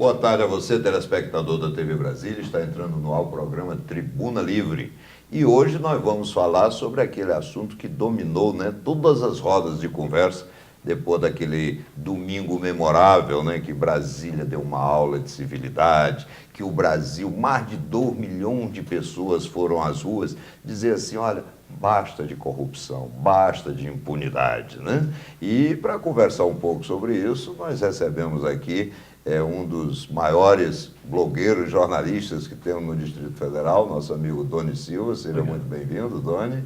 Boa tarde a você, telespectador da TV Brasília. Está entrando no ar o programa Tribuna Livre. E hoje nós vamos falar sobre aquele assunto que dominou, né, todas as rodas de conversa depois daquele domingo memorável, né, que Brasília deu uma aula de civilidade, que o Brasil, mais de 2 milhões de pessoas foram às ruas dizer assim, olha, basta de corrupção, basta de impunidade, né? E para conversar um pouco sobre isso, nós recebemos aqui um dos maiores blogueiros, jornalistas que temos no Distrito Federal, nosso amigo Doni Silva. Seja muito bem-vindo, Doni.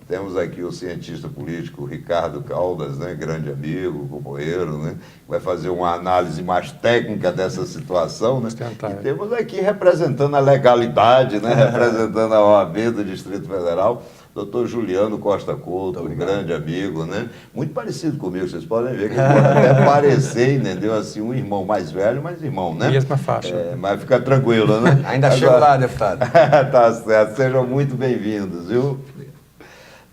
Temos aqui o cientista político Ricardo Caldas, né, grande amigo, companheiro, né, vai fazer uma análise mais técnica dessa situação, né? E temos aqui representando a legalidade, né, representando a OAB do Distrito Federal, Dr. Juliano Costa Couto, um grande amigo, né? Muito parecido comigo, vocês podem ver que pode até parecer, entendeu? Assim, um irmão mais velho, mas irmão, né? Mesma faixa. Mas fica tranquilo, né? Ainda chego lá, deputado. Tá certo, sejam muito bem-vindos, viu?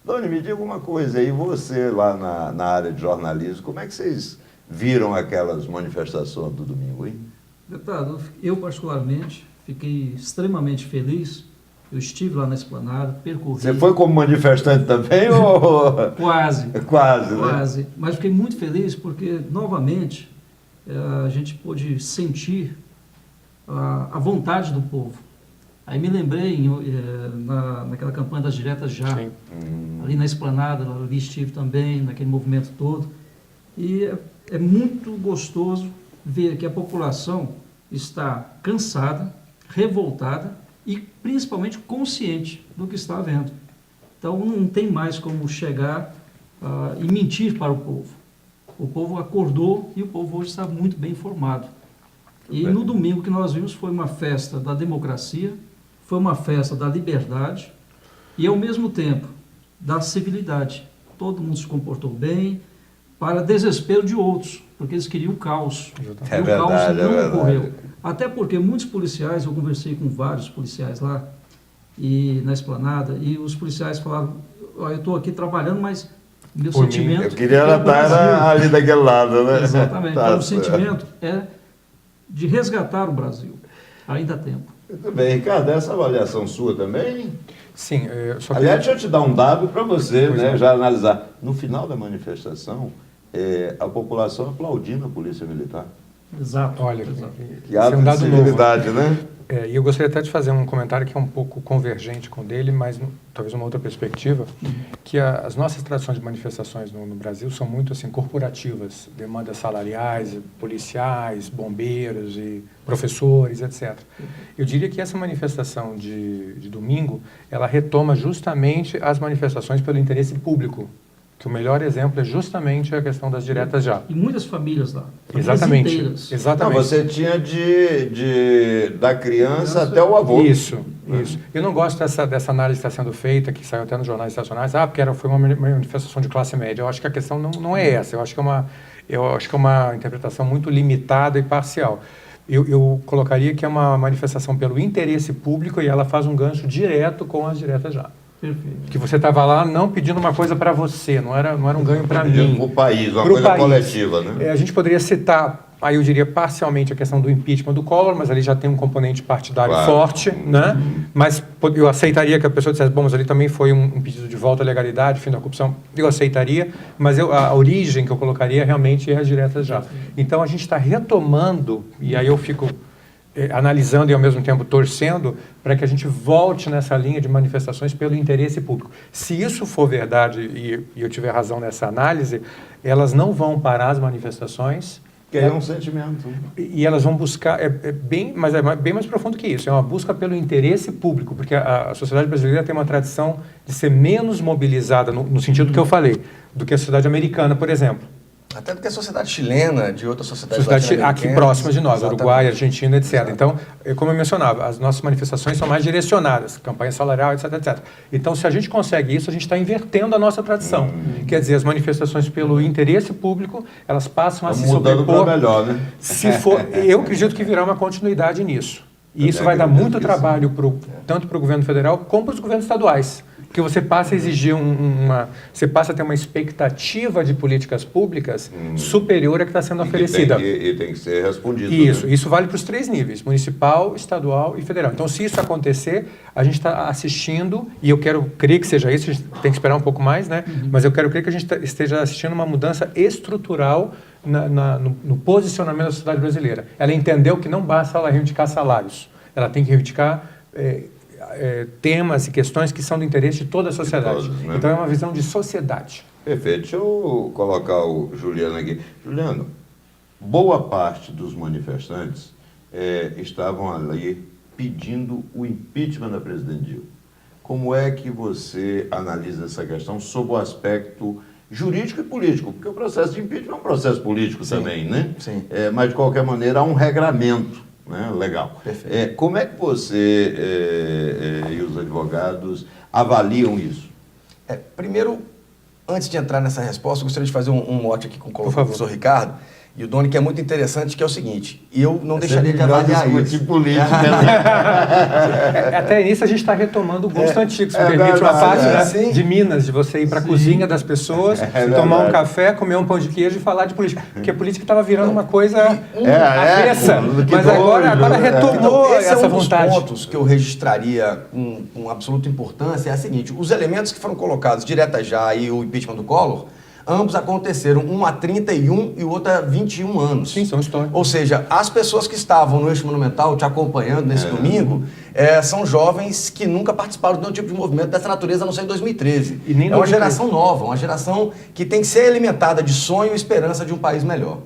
Doni, me diga uma coisa aí, você lá na área de jornalismo, como é que vocês viram aquelas manifestações do domingo, hein? Deputado, eu particularmente fiquei extremamente feliz. Eu estive lá na Esplanada, percorri... Você foi como manifestante também ou... Quase. Quase, né? Quase. Mas fiquei muito feliz porque, novamente, a gente pôde sentir a vontade do povo. Aí me lembrei naquela campanha das diretas já, ali na Esplanada, ali estive também, naquele movimento todo. E é muito gostoso ver que a população está cansada, revoltada, e principalmente consciente do que está havendo. Então não tem mais como chegar e mentir para o povo. O povo acordou e o povo hoje está muito bem informado. E no domingo que nós vimos foi uma festa da democracia, foi uma festa da liberdade e ao mesmo tempo da civilidade. Todo mundo se comportou bem, para desespero de outros, porque eles queriam o caos. E o caos não ocorreu. Até porque muitos policiais, eu conversei com vários policiais lá, e na Esplanada, e os policiais falaram, eu estou aqui trabalhando, mas meu sentimento... Eu queria estar ali daquele lado, né? Exatamente. Então, o sentimento é de resgatar o Brasil. Ainda há tempo. Muito bem, Ricardo, essa avaliação sua também? Sim. Aliás, deixa eu te dar um dado para você, né, já analisar. No final da manifestação, a população aplaudindo a Polícia Militar. Exato. Olha, que ato de civilidade, né? E eu gostaria até de fazer um comentário que é um pouco convergente com o dele, mas talvez uma outra perspectiva, que as nossas tradições de manifestações no Brasil são muito assim corporativas, demandas salariais, policiais, bombeiros e professores, etc. Eu diria que essa manifestação de domingo, ela retoma justamente as manifestações pelo interesse público, que o melhor exemplo é justamente a questão das diretas já. E muitas famílias lá. Exatamente. Exatamente. Não, você tinha da criança até o avô. Isso. Eu não gosto dessa análise que está sendo feita, que saiu até nos jornais nacionais, porque foi uma manifestação de classe média. Eu acho que a questão não é essa. Eu acho que é uma interpretação muito limitada e parcial. Eu colocaria que é uma manifestação pelo interesse público e ela faz um gancho direto com as diretas já. Perfeito. Que você estava lá não pedindo uma coisa para você, não era um ganho para mim. Para o país, uma coisa coletiva, né? A gente poderia citar, aí eu diria parcialmente a questão do impeachment do Collor, mas ali já tem um componente partidário forte, né? Mas eu aceitaria que a pessoa dissesse, bom, mas ali também foi um pedido de volta à legalidade, fim da corrupção. Eu aceitaria, mas a origem que eu colocaria realmente é as diretas já. Então a gente está retomando, e aí eu fico analisando e ao mesmo tempo torcendo para que a gente volte nessa linha de manifestações pelo interesse público. Se isso for verdade e eu tiver razão nessa análise, elas não vão parar as manifestações. Que é um sentimento. E elas vão buscar, bem mais profundo que isso, é uma busca pelo interesse público, porque a sociedade brasileira tem uma tradição de ser menos mobilizada, no sentido que eu falei, do que a sociedade americana, por exemplo. Até do que a sociedade chilena, de outras sociedades aqui próximas de nós, exatamente. Uruguai, Argentina, etc. Exato. Então, como eu mencionava, as nossas manifestações são mais direcionadas, campanha salarial, etc, etc. Então, se a gente consegue isso, a gente está invertendo a nossa tradição. Quer dizer, as manifestações pelo interesse público, elas passam a se sobrepor. Mudando para melhor, né? Eu acredito que virá uma continuidade nisso. E isso vai dar muito trabalho tanto para o governo federal como para os governos estaduais. Porque você passa a exigir você passa a ter uma expectativa de políticas públicas superior à que está sendo oferecida. E tem que ser respondido. Isso, né? isso vale para os 3 níveis, municipal, estadual e federal. Então, se isso acontecer, a gente está assistindo, e eu quero crer que seja isso, a gente tem que esperar um pouco mais, né? Mas eu quero crer que a gente esteja assistindo uma mudança estrutural no posicionamento da sociedade brasileira. Ela entendeu que não basta ela reivindicar salários, ela tem que reivindicar temas e questões que são do interesse de toda a sociedade. Todos, né? Então, é uma visão de sociedade. Perfeito. Deixa eu colocar o Juliano aqui. Juliano, boa parte dos manifestantes estavam ali pedindo o impeachment da presidente Dilma. Como é que você analisa essa questão sob o aspecto jurídico e político? Porque o processo de impeachment é um processo político também, né? Sim. Mas, de qualquer maneira, há um regramento, né? Legal. Perfeito. Como é que você e os advogados avaliam isso? Primeiro, antes de entrar nessa resposta, eu gostaria de fazer um mote aqui com o Por favor. professor Ricardo e o Doni, que é muito interessante, que é o seguinte: eu não deixaria de avaliar isso. política. Até nisso a gente está retomando o gosto antigo, se é permite, uma verdade, parte, né, sim. de Minas, de você ir para a cozinha das pessoas, tomar um café, comer um pão de queijo e falar de política. Porque a política estava virando uma coisa avessa, mas agora retomou Esse essa é um dos vontade. pontos que eu registraria com absoluta importância. É a seguinte: os elementos que foram colocados direta já e o impeachment do Collor, ambos aconteceram, um há 31 e o outro há 21 anos. Sim, são históricos. Ou seja, as pessoas que estavam no Eixo Monumental te acompanhando nesse domingo são jovens que nunca participaram de nenhum tipo de movimento dessa natureza, a não ser em 2013. E nem é uma 2013. geração nova, uma geração que tem que ser alimentada de sonho e esperança de um país melhor.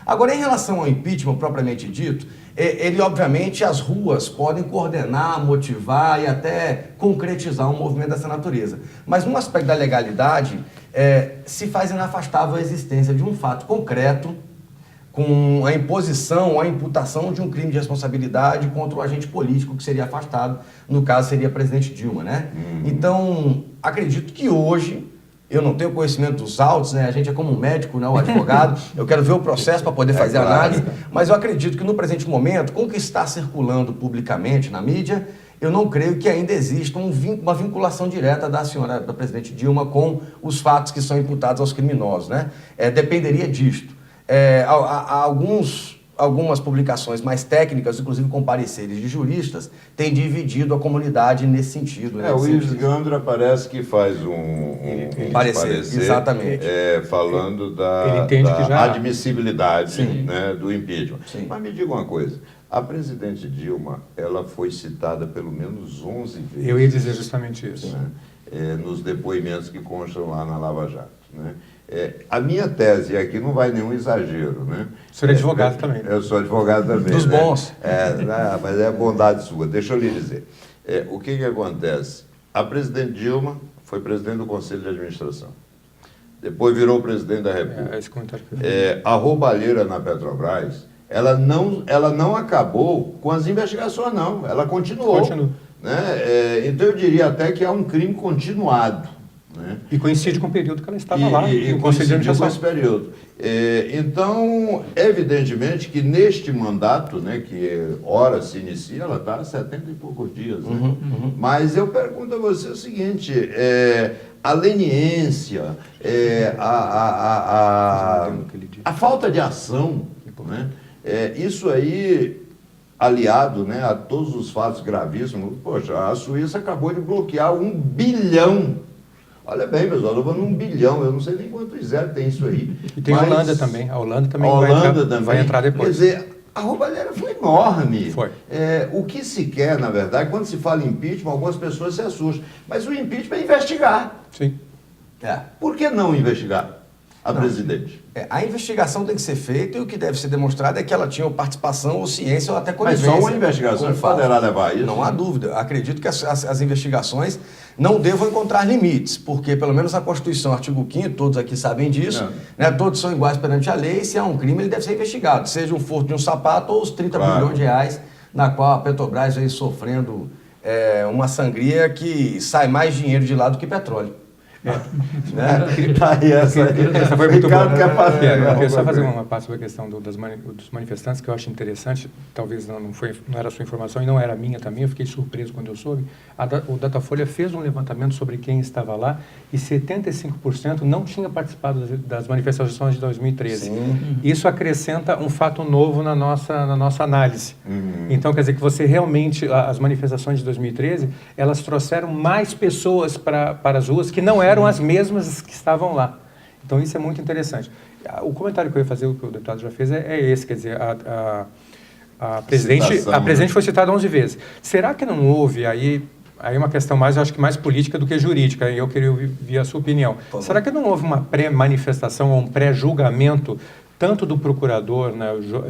Agora, em relação ao impeachment propriamente dito, ele, obviamente, as ruas podem coordenar, motivar e até concretizar um movimento dessa natureza. Mas, no aspecto da legalidade, se faz inafastável a existência de um fato concreto com a imposição, a imputação de um crime de responsabilidade contra o agente político que seria afastado, no caso seria a presidente Dilma, né? Então, acredito que hoje, eu não tenho conhecimento dos autos, né? A gente é como um médico, né? O advogado, eu quero ver o processo para poder fazer claro. análise, mas eu acredito que no presente momento, com o que está circulando publicamente na mídia, eu não creio que ainda exista uma vinculação direta da senhora, da presidente Dilma, com os fatos que são imputados aos criminosos, né? Dependeria disto. Algumas publicações mais técnicas, inclusive com pareceres de juristas, têm dividido a comunidade nesse sentido. Né? O Ives Gandra parece que faz um parecer, exatamente. Falando Ele entende que já admissibilidade, né, do impeachment. Sim. Mas me diga uma coisa, a presidente Dilma, ela foi citada pelo menos 11 vezes. Eu ia dizer justamente isso. Né, nos depoimentos que constam lá na Lava Jato. Né? A minha tese aqui não vai nenhum exagero, né? O senhor é advogado também. Eu sou advogado também. Dos né? bons. Mas é bondade sua. Deixa eu lhe dizer. O que acontece? A presidente Dilma foi presidente do Conselho de Administração. Depois virou presidente da República. Esse comentário que eu fiz. A roubalheira na Petrobras, ela não acabou com as investigações, não. Ela continuou. Continua. Né? Então eu diria até que é um crime continuado. Né? E coincide com o período que ela estava lá, no Conselho de coincidiu com Administração. esse período. Então, evidentemente que neste mandato, né, que ora se inicia, ela está há 70 e poucos dias. Né? Mas eu pergunto a você o seguinte, a leniência, a falta de ação, né? Isso aí, aliado, né, a todos os fatos gravíssimos, poxa, a Suíça acabou de bloquear 1 bilhão. Olha bem, pessoal, eu vou num 1 bilhão, eu não sei nem quantos zeros tem isso aí. E tem a Holanda também. A Holanda também, vai entrar depois. Quer dizer, a roubalheira foi enorme. Foi. O que se quer, na verdade, quando se fala em impeachment, algumas pessoas se assustam. Mas o impeachment é investigar. Sim. Por que não investigar a presidente? A investigação tem que ser feita e o que deve ser demonstrado é que ela tinha participação ou ciência ou até conivência. Mas só uma investigação poderá levar a isso? Não há dúvida. Acredito que as investigações não devam encontrar limites, porque pelo menos a Constituição, artigo 5º, todos aqui sabem disso, né, todos são iguais perante a lei, e se há um crime ele deve ser investigado, seja um furto de um sapato ou os 30 bilhões de reais na qual a Petrobras vem sofrendo uma sangria que sai mais dinheiro de lá do que petróleo. Aí Essa foi muito boa. Ricardo quer fazer. Eu queria só fazer uma parte sobre a questão dos manifestantes, que eu acho interessante, talvez não era a sua informação e não era a minha também, eu fiquei surpreso quando eu soube. O Datafolha fez um levantamento sobre quem estava lá e 75% não tinha participado das manifestações de 2013. Sim. Isso acrescenta um fato novo na nossa análise. Então, quer dizer que você realmente, as manifestações de 2013, elas trouxeram mais pessoas para as ruas que não eram as mesmas que estavam lá. Então, isso é muito interessante. O comentário que eu ia fazer, o que o deputado já fez, é esse, quer dizer, a presidente foi citada 11 vezes. Será que não houve aí uma questão mais, eu acho que mais política do que jurídica, e eu queria ouvir a sua opinião. Será que não houve uma pré-manifestação ou um pré-julgamento tanto do procurador, né,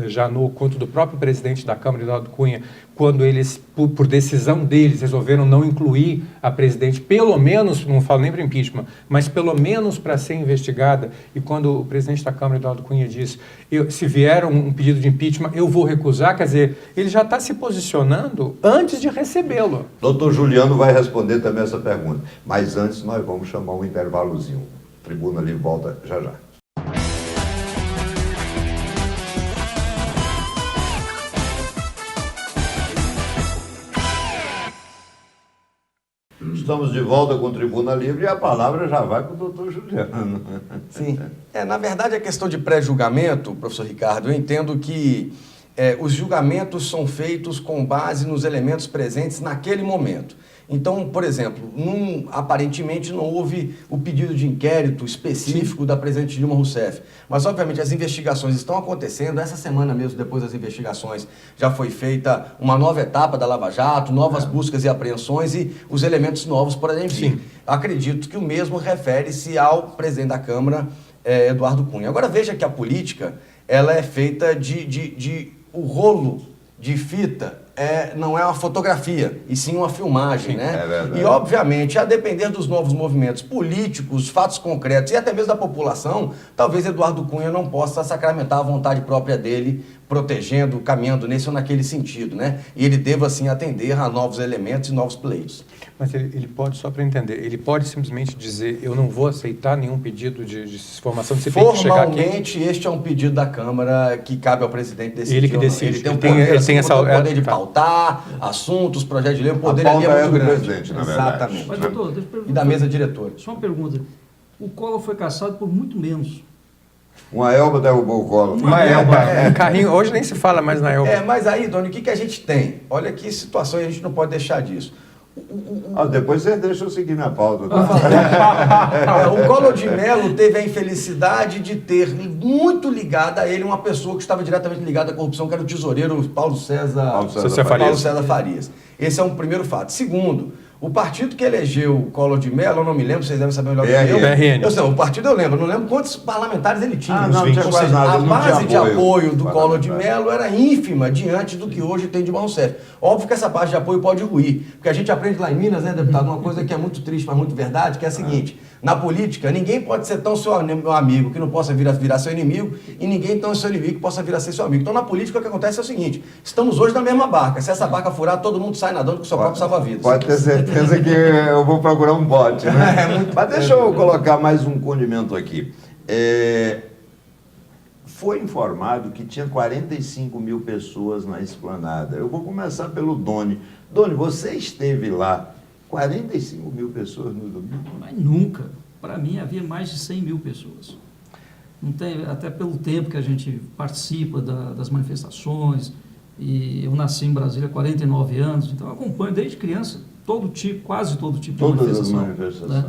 Janot, quanto do próprio presidente da Câmara, Eduardo Cunha, quando eles, por decisão deles, resolveram não incluir a presidente, pelo menos, não falo nem para impeachment, mas pelo menos para ser investigada, e quando o presidente da Câmara, Eduardo Cunha, disse, se vier um pedido de impeachment, eu vou recusar, quer dizer, ele já está se posicionando antes de recebê-lo. Doutor Juliano vai responder também essa pergunta, mas antes nós vamos chamar um intervalozinho. Tribuna Livre volta já já. Estamos de volta com Tribuna Livre e a palavra já vai para o doutor Juliano. Sim. Na verdade, a questão de pré-julgamento, professor Ricardo, eu entendo que os julgamentos são feitos com base nos elementos presentes naquele momento. Então, por exemplo, aparentemente não houve o pedido de inquérito específico da presidente Dilma Rousseff, mas obviamente as investigações estão acontecendo. Essa semana mesmo, depois das investigações, já foi feita uma nova etapa da Lava Jato, novas buscas e apreensões e os elementos novos podem vir. Acredito que o mesmo refere-se ao presidente da Câmara, Eduardo Cunha. Agora veja que a política ela é feita de o rolo de fita não é uma fotografia, e sim uma filmagem, sim, né? É verdade. E, obviamente, a depender dos novos movimentos políticos, fatos concretos e até mesmo da população, talvez Eduardo Cunha não possa sacramentar a vontade própria dele, protegendo, caminhando nesse ou naquele sentido, né? E ele deva, assim, atender a novos elementos e novos pleitos. Mas ele pode, só para entender, ele pode simplesmente dizer, eu não vou aceitar nenhum pedido de formação de CPI que chegar aqui? Formalmente, este é um pedido da Câmara que cabe ao presidente decidir. Ele que decide. Ele tem o poder de tá. pautar assuntos, projetos de lei, o poder A ali pauta é muito do grande. presidente, na verdade. Exatamente. Mas, doutor, deixa eu perguntar. E da mesa diretora. Só uma pergunta. O Collor foi cassado por muito menos. Uma Elba derrubou o colo. Uma Elba. Carrinho, hoje nem se fala mais na Elba. Mas aí, Doni, o que a gente tem? Olha que situação e a gente não pode deixar disso. Depois você deixa eu seguir na pauta. O Collor de Mello teve a infelicidade de ter muito ligada a ele uma pessoa que estava diretamente ligada à corrupção, que era o tesoureiro Paulo César Farias. Esse é um primeiro fato. Segundo, o partido que elegeu o Collor de Mello, eu não me lembro, vocês devem saber melhor que eu. PRN. O partido eu lembro, não lembro quantos parlamentares ele tinha. Não tinha quase nada, a base de apoio do Collor de parlamentar. Mello era ínfima diante do que hoje tem Dilma Rousseff. Óbvio que essa base de apoio pode ruir, porque a gente aprende lá em Minas, né, deputado, uma coisa que é muito triste, mas muito verdade, que é a seguinte: na política, ninguém pode ser tão seu amigo que não possa virar seu inimigo, e ninguém tão seu inimigo que possa vir a ser seu amigo. Então, na política, o que acontece é o seguinte: estamos hoje na mesma barca. Se essa barca furar, todo mundo sai nadando com o seu próprio salva-vidas. Pode ter certeza que eu vou procurar um bote, né? Mas deixa eu colocar mais um condimento aqui. Foi informado que tinha 45 mil pessoas na esplanada. Eu vou começar pelo Doni. Doni, você esteve lá. 45 mil pessoas no domingo? Mas nunca. Para mim, havia mais de 100 mil pessoas. Não tem, até pelo tempo que a gente participa das manifestações, e eu nasci em Brasília há 49 anos, então eu acompanho desde criança quase todo tipo de manifestação. Todas as manifestações. Né?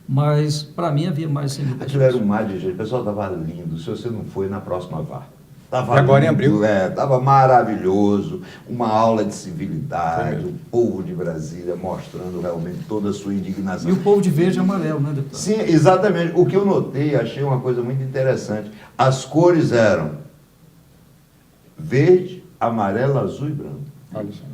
Mas, para mim, havia mais de 100 mil pessoas. Aquilo era um mar de gente, o pessoal estava lindo. Se você não foi, na próxima vá. Tava agora lindo, em abril. Estava maravilhoso, uma aula de civilidade, o povo de Brasília mostrando realmente toda a sua indignação. E o povo de verde e amarelo, né, deputado? Sim, exatamente. O que eu notei, achei uma coisa muito interessante. As cores eram verde, amarelo, azul e branco.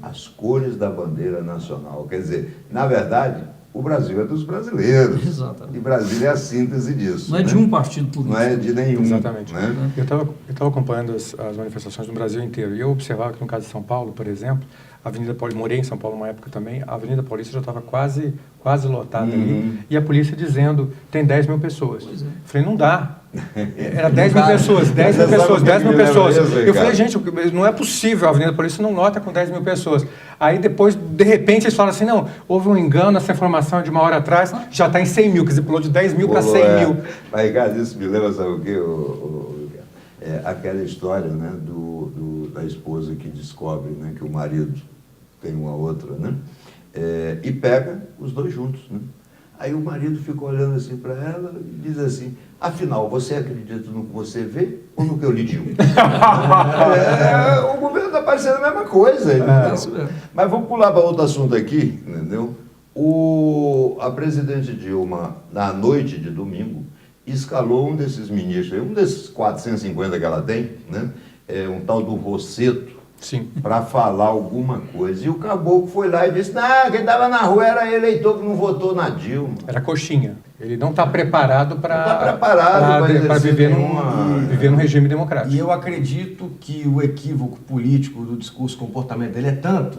As cores da bandeira nacional. Quer dizer, na verdade, o Brasil é dos brasileiros. Exatamente. E Brasília é a síntese disso. Não é de um partido político. Não é de nenhum. Exatamente. Né? Eu estava acompanhando as manifestações no Brasil inteiro e eu observava que no caso de São Paulo, por exemplo, a Avenida Paulista, morei em São Paulo uma época também, a Avenida Paulista já estava quase lotada ali, e a polícia dizendo, tem 10 mil pessoas. Pois é. Falei, não dá. Era 10 mil pessoas, 10 mil pessoas, 10 mil pessoas. Eu falei, gente, não é possível, a Avenida Paulista não lota com 10 mil pessoas. Aí depois, de repente, eles falam assim, não, houve um engano, essa informação é de uma hora atrás, já está em 100 mil, quer dizer, pulou de 10 mil para 100 mil. Mas, Ricardo, isso me lembra, sabe o quê? Aquela história, né, da esposa que descobre, né, que o marido tem uma outra, né, e pega os dois juntos, né. Aí o marido fica olhando assim para ela e diz assim, afinal, você acredita no que você vê ou no que eu lhe digo? O governo está parecendo a mesma coisa, entendeu? Mas vamos pular para outro assunto aqui, entendeu? A presidente Dilma, na noite de domingo, escalou um desses ministros, um desses 450 que ela tem, né? Um tal do Rosseto, para falar alguma coisa. E o caboclo foi lá e disse, não, quem estava na rua era eleitor que não votou na Dilma. Era coxinha. Ele não está preparado para viver num regime democrático. E eu acredito que o equívoco político do discurso, comportamento dele é tanto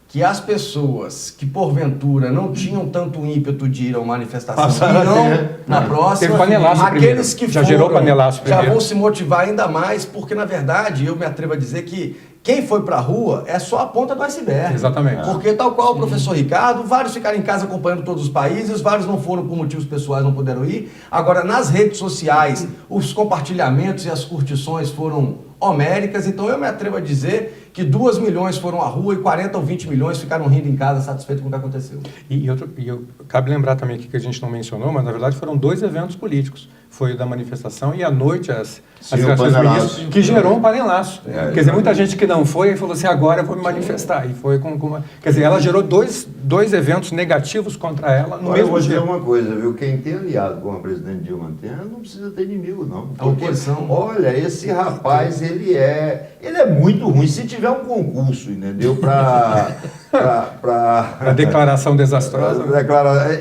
que as pessoas que, porventura, não tinham tanto ímpeto de ir a uma manifestação irão na próxima. Teve panelaço aqueles primeiro. que já foram, gerou panelaço primeiro. já vão se motivar ainda mais, porque, na verdade, eu me atrevo a dizer que quem foi para a rua é só a ponta do iceberg. Exatamente. Porque, tal qual o professor Ricardo, vários ficaram em casa acompanhando todos os países, vários não foram por motivos pessoais, não puderam ir. Agora, nas redes sociais, os compartilhamentos e as curtições foram homéricas. Então, eu me atrevo a dizer que 2 milhões foram à rua e 40 ou 20 milhões ficaram rindo em casa, satisfeitos com o que aconteceu. Cabe lembrar também aqui que a gente não mencionou, mas, na verdade, foram 2 eventos políticos. Foi o da manifestação e, à noite, as declarações do ministro, que gerou um panelaço. Quer dizer, muita gente que não foi e falou assim, agora eu vou me manifestar. E foi quer dizer, ela gerou dois eventos negativos contra ela no mesmo dia. Eu vou dizer uma coisa, viu? Quem tem aliado com a presidente Dilma não precisa ter inimigo, não. Porque, olha, esse rapaz, ele é muito ruim. Se tiver um concurso, entendeu? A declaração desastrosa.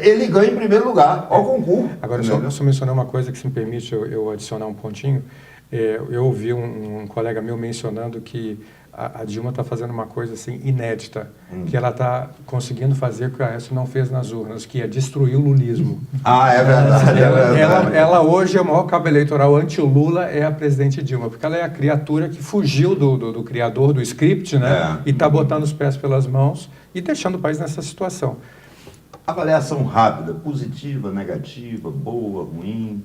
Ele ganha em primeiro lugar, ao concurso. Agora, só mencionar uma coisa que, se me permite eu adicionar um pontinho. Eu ouvi um colega meu mencionando que a Dilma está fazendo uma coisa assim inédita, que ela está conseguindo fazer o que a Aécio não fez nas urnas, que é destruir o lulismo. É verdade. Ela hoje, o maior cabo eleitoral anti-Lula é a presidente Dilma, porque ela é a criatura que fugiu do criador do script, né? E está botando os pés pelas mãos e deixando o país nessa situação. Avaliação rápida, positiva, negativa, boa, ruim,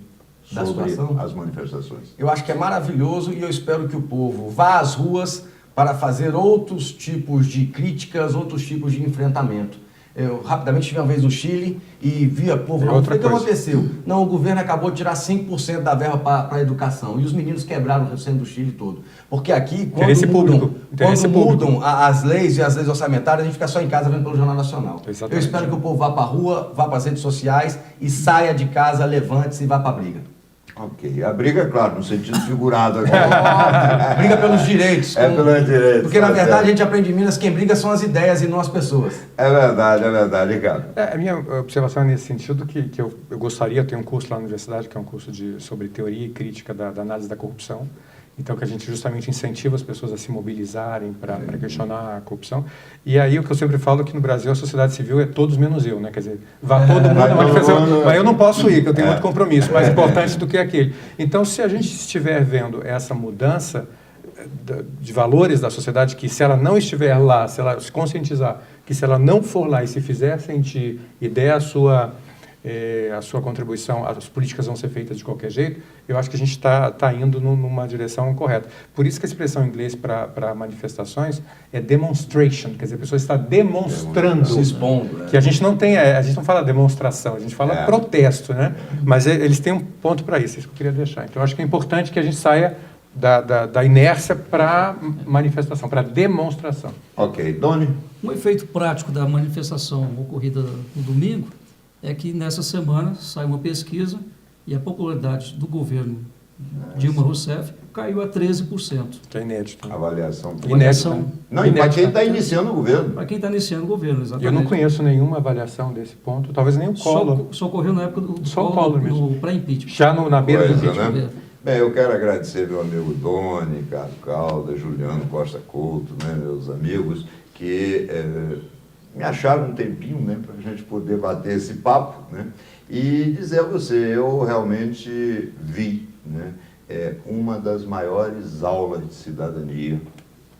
da sobre situação? As manifestações. Eu acho que é maravilhoso e eu espero que o povo vá às ruas para fazer outros tipos de críticas, outros tipos de enfrentamento. Eu rapidamente estive uma vez no Chile e via povo lá. O que aconteceu? Não, o governo acabou de tirar 5% da verba para a educação e os meninos quebraram o centro do Chile todo. Porque aqui, quando mudam as leis e as leis orçamentárias, a gente fica só em casa vendo pelo Jornal Nacional. Exatamente. Eu espero que o povo vá para a rua, vá para as redes sociais e saia de casa, levante-se e vá para a briga. Ok. A briga, claro, no sentido figurado agora. Briga pelos direitos. Pelos direitos. Porque, na verdade, a gente aprende em Minas, quem briga são as ideias e não as pessoas. É verdade, Ricardo. A minha observação é nesse sentido que eu gostaria, ter um curso lá na universidade, que é um curso sobre teoria e crítica da análise da corrupção. Então, que a gente justamente incentiva as pessoas a se mobilizarem para questionar a corrupção. E aí, o que eu sempre falo é que no Brasil a sociedade civil é todos menos eu, né? Quer dizer, vá todo mundo na manifestação, mas eu não posso ir, que eu tenho outro compromisso, mais importante do que aquele. Então, se a gente estiver vendo essa mudança de valores da sociedade, que se ela não estiver lá, se ela se conscientizar, que se ela não for lá e se fizer sentir e der a sua contribuição, as políticas vão ser feitas de qualquer jeito, eu acho que a gente está indo numa direção correta. Por isso que a expressão em inglês para manifestações é demonstration, quer dizer, a pessoa está demonstrando. Se expondo. Que a gente não fala demonstração, a gente fala protesto, né? Mas eles têm um ponto para isso que eu queria deixar. Então, eu acho que é importante que a gente saia da inércia para manifestação, para demonstração. Ok. Doni? Um efeito prático da manifestação ocorrida no domingo é que nessa semana sai uma pesquisa e a popularidade do governo Dilma Rousseff caiu a 13%. Que é inédito. Avaliação. Inédito. Não, e para quem está iniciando o governo. Para quem está iniciando o governo, exatamente. Eu não conheço nenhuma avaliação desse ponto, talvez nem o Collor. Só ocorreu na época do Collor mesmo. pré-impeachment. Já na beira do impeachment. Né? Bem, eu quero agradecer meu amigo Doni, Ricardo Caldas, Juliano Costa Couto, né, meus amigos, que me acharam um tempinho, né, para a gente poder bater esse papo, né, e dizer a você, eu realmente vi, né, uma das maiores aulas de cidadania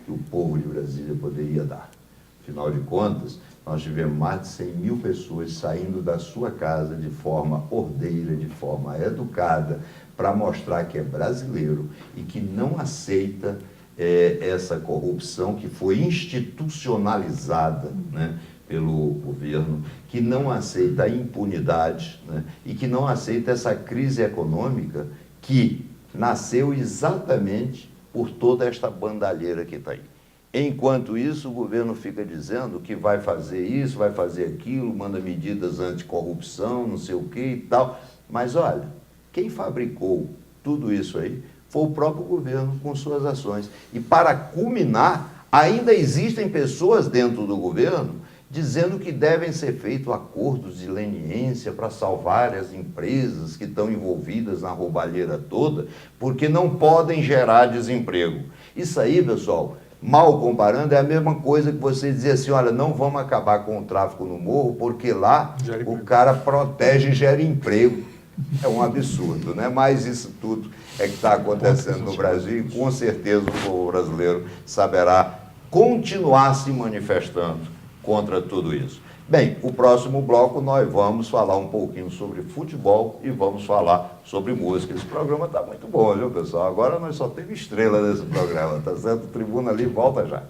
que o povo de Brasília poderia dar. Afinal de contas, nós tivemos mais de 100 mil pessoas saindo da sua casa de forma ordeira, de forma educada, para mostrar que é brasileiro e que não aceita essa corrupção que foi institucionalizada, né, pelo governo, que não aceita a impunidade, né, e que não aceita essa crise econômica que nasceu exatamente por toda esta bandalheira que está aí. Enquanto isso, o governo fica dizendo que vai fazer isso, vai fazer aquilo, manda medidas anticorrupção, não sei o que e tal. Mas olha, quem fabricou tudo isso aí foi o próprio governo com suas ações. E para culminar, ainda existem pessoas dentro do governo dizendo que devem ser feitos acordos de leniência para salvar as empresas que estão envolvidas na roubalheira toda, porque não podem gerar desemprego. Isso aí, pessoal, mal comparando, é a mesma coisa que você dizer assim, olha, não vamos acabar com o tráfico no morro, porque lá o cara protege e gera emprego. É um absurdo, né? Mas isso tudo é que está acontecendo no Brasil e com certeza o povo brasileiro saberá continuar se manifestando contra tudo isso. Bem, o próximo bloco nós vamos falar um pouquinho sobre futebol e vamos falar sobre música. Esse programa está muito bom, viu, pessoal? Agora nós só temos estrela nesse programa, tá certo? Tribuna ali, volta já.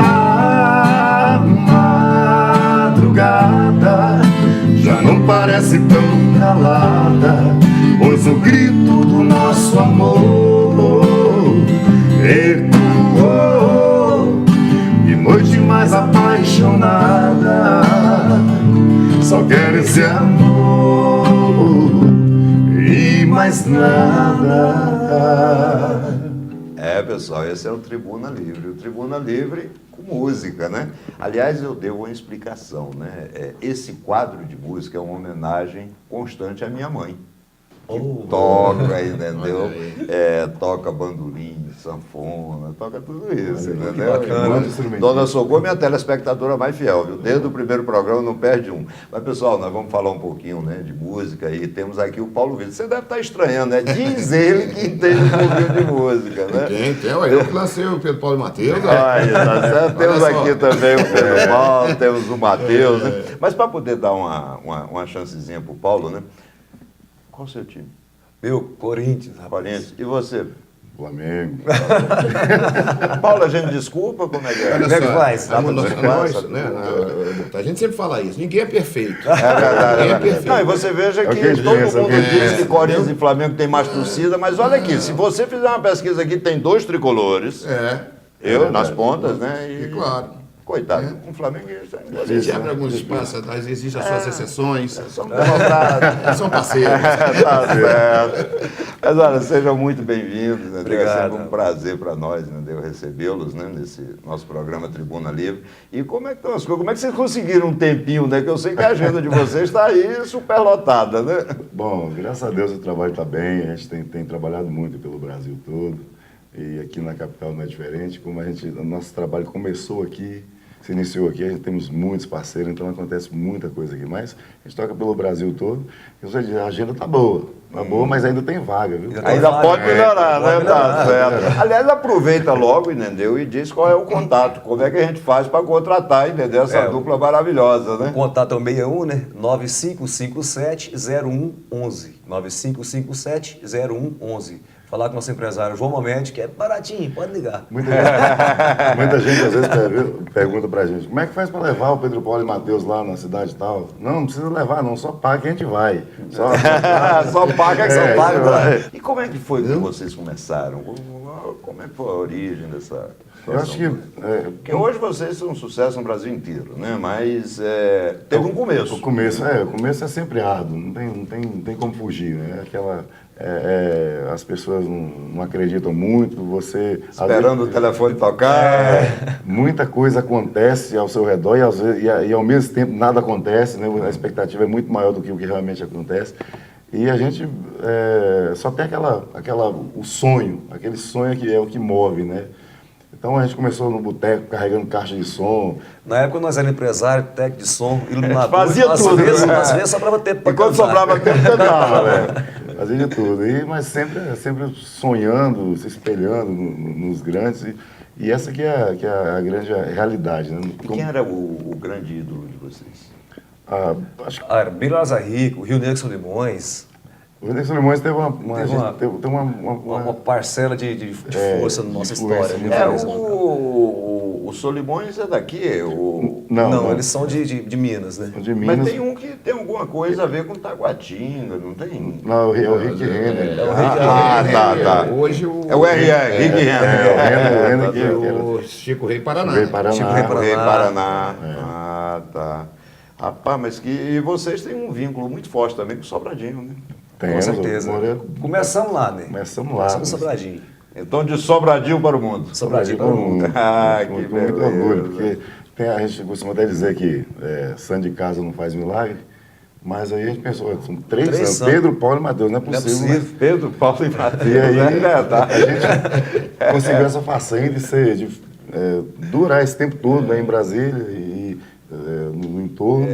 A madrugada já não parece tão calada, pois o grito do nosso amor ecoou. E noite mais apaixonada, só quero esse amor e mais nada. Pessoal, esse é o Tribuna Livre. O Tribuna Livre com música, né? Aliás, eu devo uma explicação, né? Esse quadro de música é uma homenagem constante à minha mãe. Que toca, entendeu? Toca bandolim, sanfona, toca tudo isso, entendeu? Dona Socorro, minha telespectadora mais fiel, viu? Desde o primeiro programa não perde um. Mas, pessoal, nós vamos falar um pouquinho, né, de música e temos aqui o Paulo Vitor. Você deve estar estranhando, né? Diz ele que entende um pouquinho de música, né? Tem, eu que lancei o Pedro Paulo e Matheus. Tá certo. Temos aqui também o Pedro Paulo, temos o Matheus, né? Mas para poder dar uma chancezinha para o Paulo, né? Qual o seu time? Meu, Corinthians, rapaz. Corinthians. E você? Flamengo. Paulo, a gente desculpa? Como é que é? Como é que faz? A gente sempre fala isso, ninguém é perfeito. É verdade. Ninguém é perfeito. Não, e você veja que quem todo pensa, mundo quem diz pensa. que Corinthians e Flamengo tem mais torcida, mas olha aqui, se você fizer uma pesquisa aqui, tem 2 tricolores, nas pontas, né? E claro. Coitado, um flamenguista. A gente abre alguns espaços, existem as suas exceções. Somos democratas. São parceiros. Tá certo. Mas olha, sejam muito bem-vindos, né? Obrigado. É sempre um prazer para nós, né, recebê-los, né, nesse nosso programa Tribuna Livre. E como é que estão as coisas? Como é que vocês conseguiram um tempinho, né? Que eu sei que a agenda de vocês está aí superlotada, né? Bom, graças a Deus o trabalho está bem, a gente tem trabalhado muito pelo Brasil todo. E aqui na capital não é diferente, como o nosso trabalho começou aqui, se iniciou aqui, a gente temos muitos parceiros, então acontece muita coisa aqui. Mas a gente toca pelo Brasil todo, a agenda tá boa, mas ainda tem vaga, viu? Ainda pode melhorar, né? Tá certo. Aliás, aproveita logo, entendeu? E diz qual é o contato, como é que a gente faz para contratar, entendeu? Essa dupla maravilhosa, né? O contato é o 61, né? 9557-0111. 9557-0111. Falar com o nosso empresário João Momenti, que é baratinho, pode ligar. Muita gente às vezes pergunta pra gente, como é que faz para levar o Pedro Paulo e Matheus lá na cidade e tal? Não precisa levar não, só paga que a gente vai. Só paga que só paga. vai. E como é que foi que vocês começaram? Como é que foi a origem dessa situação? Eu acho que... Porque hoje vocês são um sucesso no Brasil inteiro, né? Mas teve um começo. O começo é sempre árduo, não tem como fugir, né? as pessoas não acreditam muito, você... às Esperando o vezes, telefone tocar. muita coisa acontece ao seu redor e, às vezes, e ao mesmo tempo nada acontece, né? A expectativa é muito maior do que o que realmente acontece. E a gente só tem o sonho, aquele sonho que é o que move, né? Então a gente começou no boteco carregando caixa de som. Na época nós éramos empresários, técnico de som, iluminador. Fazia às tudo, vezes, né? às vezes sobrava tempo para E quando cantar. sobrava tempo, cantava, né? Fazia de tudo. Mas sempre sonhando, se espelhando nos grandes. E essa que é a grande realidade, né? E quem era o grande ídolo de vocês? Acho que Era Biro Rico, Rio Negro Solimões, o Rodrigo Solimões teve uma uma parcela de força na nossa influência história. muito né? grande. O Solimões é daqui? Não, eles são de Minas, né? de Minas. Mas tem um que tem alguma coisa a ver com Taguatinga, não tem? Não, é o Rick Renner. Tá. Hoje É o R.R. Rick Renner. o Chico Rei Paraná. Veio Paraná. Chico Rei Paraná. Rei Paraná. Tá. Rapaz, e vocês têm um vínculo muito forte também com o Sobradinho, né? Com certeza. Começamos lá, né? Começamos lá. Começamos no Sobradinho. Então, de Sobradinho para o mundo. Sobradinho para o mundo. Ah, que muito beleza. orgulho, porque a gente costuma até dizer que santo de casa não faz milagre, mas aí a gente pensou, são três santos, santos. Pedro, Paulo e Mateus, não é possível, né? Pedro, Paulo e Mateus. E aí é verdade. a gente conseguiu essa façanha de durar esse tempo todo, né, em Brasília e no entorno.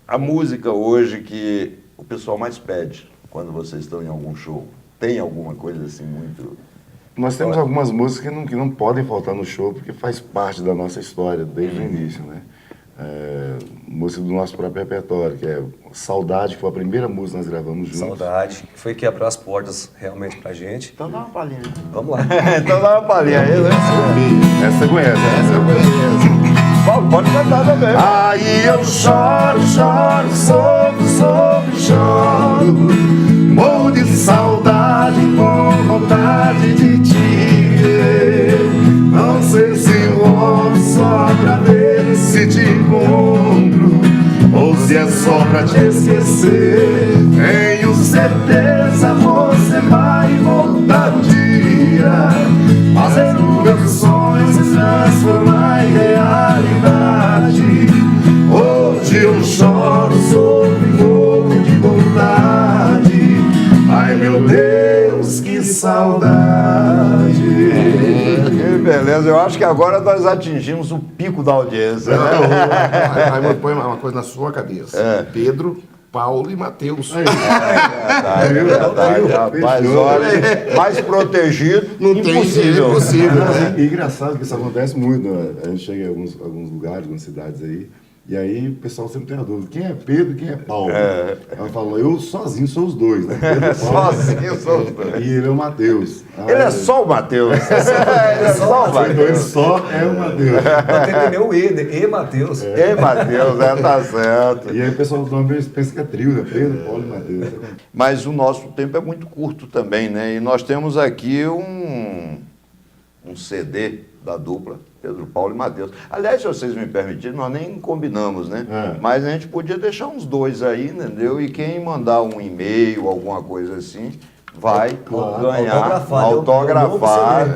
A música hoje que o pessoal mais pede quando vocês estão em algum show, tem alguma coisa assim muito... Nós temos algumas músicas que não podem faltar no show, porque faz parte da nossa história desde o início, né? Música do nosso próprio repertório, que é Saudade, que foi a primeira música que nós gravamos juntos. Saudade, que foi que abriu as portas realmente pra gente. Então dá uma palhinha. Vamos lá. Então dá uma palhinha aí, né? Essa você conhece, né? Essa eu conheço. Pode cantar também. Aí eu choro, choro, morro de saudade com vontade de te ver. Não sei se rolo só pra ver se te encontro ou se é só pra te esquecer. Tenho certeza você vai voltar um dia, fazer os meus sonhos se transformar em realidade. Hoje eu choro, sofro e morro de vontade. Ai meu Deus, que saudade. Que beleza. Eu acho que agora nós atingimos o pico da audiência, né? Raimundo, põe uma coisa na sua cabeça. Pedro, Paulo e Mateus. Verdade, rapaz, olha, mais protegido, Não tem impossível. impossível, Não, né? e engraçado que isso acontece muito, né? A gente chega em alguns lugares, algumas cidades aí, e aí o pessoal sempre tem a dúvida, quem é Pedro e quem é Paulo? Ela fala, eu sozinho sou os dois, né? Pedro e Paulo. Sozinho sou os dois. E ele é o Mateus. Ele é só o Mateus. Ele é só o Então ele Mateus. só é o Mateus. Pra entender o E, né? E Mateus. Ei, Mateus, tá certo. E aí o pessoal também pensa que é trio, né? Pedro, Paulo e Mateus. Mas o nosso tempo é muito curto também, né? E nós temos aqui um CD da dupla, Pedro, Paulo e Mateus. Aliás, se vocês me permitirem, nós nem combinamos, né? Mas a gente podia deixar uns dois aí, entendeu? E quem mandar um e-mail, alguma coisa assim, vai ganhar autografado.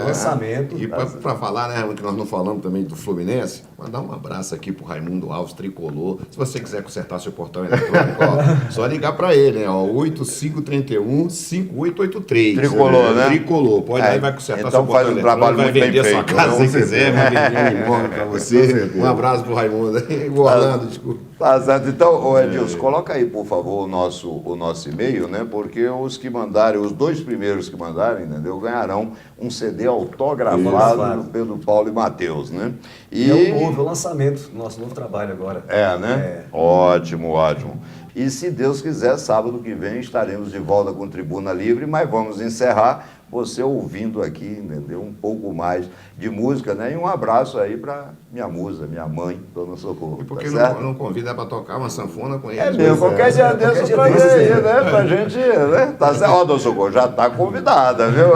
Lançamento. E para falar, né, que nós não falamos também do Fluminense, mandar um abraço aqui pro Raimundo Alves, tricolor. Se você quiser consertar seu portão eletrônico, ó, só ligar para ele, né, ó, 8531-5883. Tricolor, né? Tricolor. Pode ir, vai consertar então seu portão faz um eletrônico, trabalho vai muito bem vender sua feito, casa né? se quiser, vai vender um imóvel para você. Um abraço pro Raimundo. O Orlando, desculpa. Tá certo. Então, Edilson, coloca aí, por favor, o nosso e-mail, né? Porque os que mandarem, os dois primeiros que mandarem, entendeu? Ganharão um CD autografado do Pedro, Paulo e Mateus, né? E é o lançamento do nosso novo trabalho agora. Né? Ótimo, ótimo. E se Deus quiser, sábado que vem estaremos de volta com Tribuna Livre, mas vamos encerrar você ouvindo aqui, entendeu? Um pouco mais de música, né? E um abraço aí para minha musa, minha mãe, Dona Socorro. E por que tá certo? não convida para tocar uma sanfona com eles? É mesmo, qualquer dia desse eu trazer aí, né? Pra gente, né? Tá certo. Ó, Dona Socorro, já tá convidada, viu?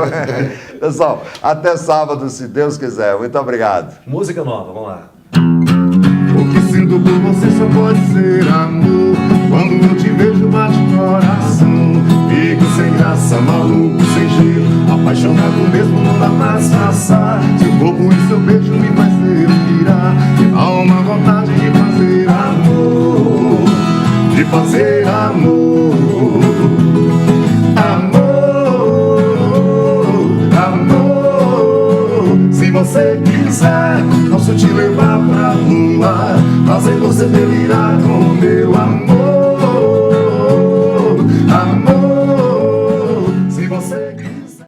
Pessoal, até sábado, se Deus quiser. Muito obrigado. Música nova, vamos lá. O que sinto por você só pode ser amor. Quando eu te vejo bate o coração, fico sem graça. massa, maluco sem jeito, apaixonado mesmo não dá pra disfarçar. Seu corpo e seu beijo me faz pirar, me dá uma vontade de fazer amor, de fazer amor. Amor, amor. Se você quiser, nosso te